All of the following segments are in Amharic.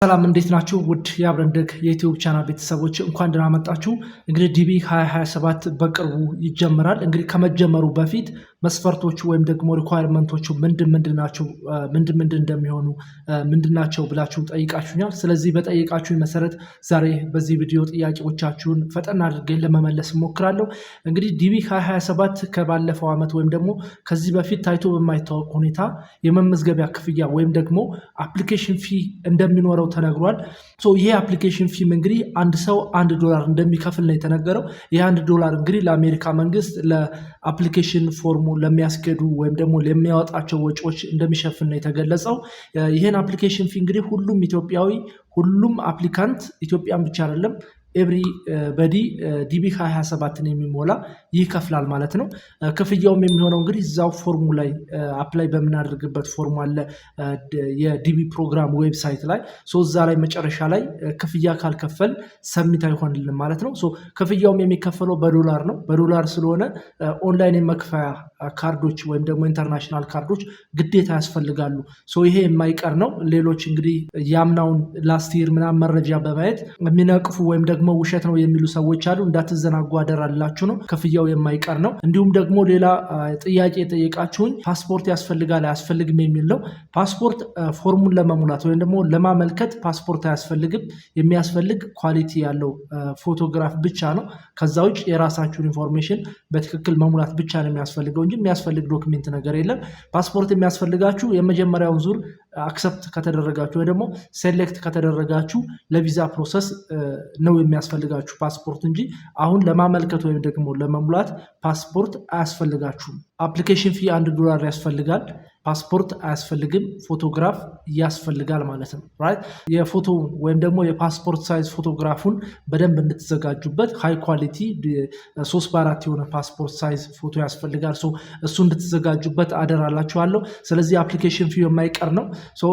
ሰላም እንዴት ናችሁ? ውድ የአብረንደግ የዩቲዩብ ቻናል ቤተሰቦች እንኳን ደህና መጣችሁ። እንግዲህ ዲቢ 2027 በቅርቡ ይጀምራል። እንግዲህ ከመጀመሩ በፊት መስፈርቶቹ ወይም ደግሞ ሪኳየርመንቶቹ ምንድን ናቸው፣ ምንድን እንደሚሆኑ ምንድን ናቸው ብላችሁ ጠይቃችሁኛል። ስለዚህ በጠይቃችሁኝ መሰረት ዛሬ በዚህ ቪዲዮ ጥያቄዎቻችሁን ፈጠን አድርጌ ለመመለስ እሞክራለሁ። እንግዲህ ዲቢ 2027 ከባለፈው ዓመት ወይም ደግሞ ከዚህ በፊት ታይቶ በማይታወቅ ሁኔታ የመመዝገቢያ ክፍያ ወይም ደግሞ አፕሊኬሽን ፊ እንደሚኖረው ተነግሯል። ይሄ አፕሊኬሽን ፊም እንግዲህ አንድ ሰው $1 እንደሚከፍል ነው የተነገረው። ይህ $1 እንግዲህ ለአሜሪካ መንግስት ለአፕሊኬሽን ፎርሙ ለሚያስገዱ ወይም ደግሞ ለሚያወጣቸው ወጪዎች እንደሚሸፍን ነው የተገለጸው። ይህን አፕሊኬሽን ፊ እንግዲህ ሁሉም ኢትዮጵያዊ ሁሉም አፕሊካንት ኢትዮጵያን ብቻ አይደለም ኤቭሪ በዲ ዲቢ 2027ን የሚሞላ ይከፍላል ማለት ነው። ክፍያውም የሚሆነው እንግዲህ እዛው ፎርሙ ላይ አፕላይ በምናደርግበት ፎርሙ አለ የዲቢ ፕሮግራም ዌብሳይት ላይ እዛ ላይ መጨረሻ ላይ ክፍያ ካልከፈል ሰሚት አይሆንልንም ማለት ነው። ክፍያውም የሚከፈለው በዶላር ነው። በዶላር ስለሆነ ኦንላይን የመክፈያ ካርዶች ወይም ደግሞ ኢንተርናሽናል ካርዶች ግዴታ ያስፈልጋሉ። ይሄ የማይቀር ነው። ሌሎች እንግዲህ ያምናውን ላስት ይር ምናምን መረጃ በማየት የሚነቅፉ ወይም ደግሞ ውሸት ነው የሚሉ ሰዎች አሉ። እንዳትዘናጉ አደራላችሁ ነው። ክፍያው የማይቀር ነው። እንዲሁም ደግሞ ሌላ ጥያቄ የጠየቃችሁኝ ፓስፖርት ያስፈልጋል አያስፈልግም የሚል ነው። ፓስፖርት ፎርሙን ለመሙላት ወይም ደግሞ ለማመልከት ፓስፖርት አያስፈልግም። የሚያስፈልግ ኳሊቲ ያለው ፎቶግራፍ ብቻ ነው። ከዛ ውጭ የራሳችሁን ኢንፎርሜሽን በትክክል መሙላት ብቻ ነው የሚያስፈልገው እንጂ የሚያስፈልግ ዶክሜንት ነገር የለም። ፓስፖርት የሚያስፈልጋችሁ የመጀመሪያውን ዙር አክሰፕት ከተደረጋችሁ ወይ ደግሞ ሴሌክት ከተደረጋችሁ ለቪዛ ፕሮሰስ ነው የሚያስፈልጋችሁ ፓስፖርት እንጂ አሁን ለማመልከት ወይም ደግሞ ለመሙላት ፓስፖርት አያስፈልጋችሁም። አፕሊኬሽን ፊ $1 ያስፈልጋል። ፓስፖርት አያስፈልግም። ፎቶግራፍ ያስፈልጋል ማለት ነው። ራይት የፎቶ ወይም ደግሞ የፓስፖርት ሳይዝ ፎቶግራፉን በደንብ እንድትዘጋጁበት ሃይ ኳሊቲ 3x4 የሆነ ፓስፖርት ሳይዝ ፎቶ ያስፈልጋል። እሱ እንድትዘጋጁበት አደራላችኋለሁ። ስለዚህ አፕሊኬሽን ፊ የማይቀር ነው።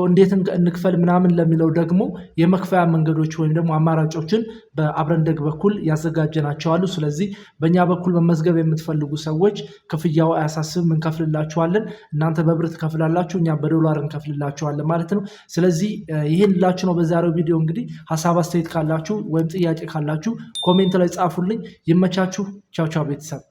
እንዴት እንክፈል ምናምን ለሚለው ደግሞ የመክፈያ መንገዶች ወይም ደግሞ አማራጮችን በአብረንደግ በኩል ያዘጋጀናቸው አሉ። ስለዚህ በእኛ በኩል መመዝገብ የምትፈልጉ ሰዎች ክፍያው አያሳስብም፣ እንከፍልላችኋለን። እናንተ በብር ትከፍላላችሁ፣ እኛ በዶላር እንከፍልላችኋለን ማለት ነው። ስለዚህ ይህን ላችሁ ነው በዛሬው ቪዲዮ። እንግዲህ ሀሳብ አስተያየት ካላችሁ ወይም ጥያቄ ካላችሁ ኮሜንት ላይ ጻፉልኝ። ይመቻችሁ። ቻው ቻው ቤተሰብ።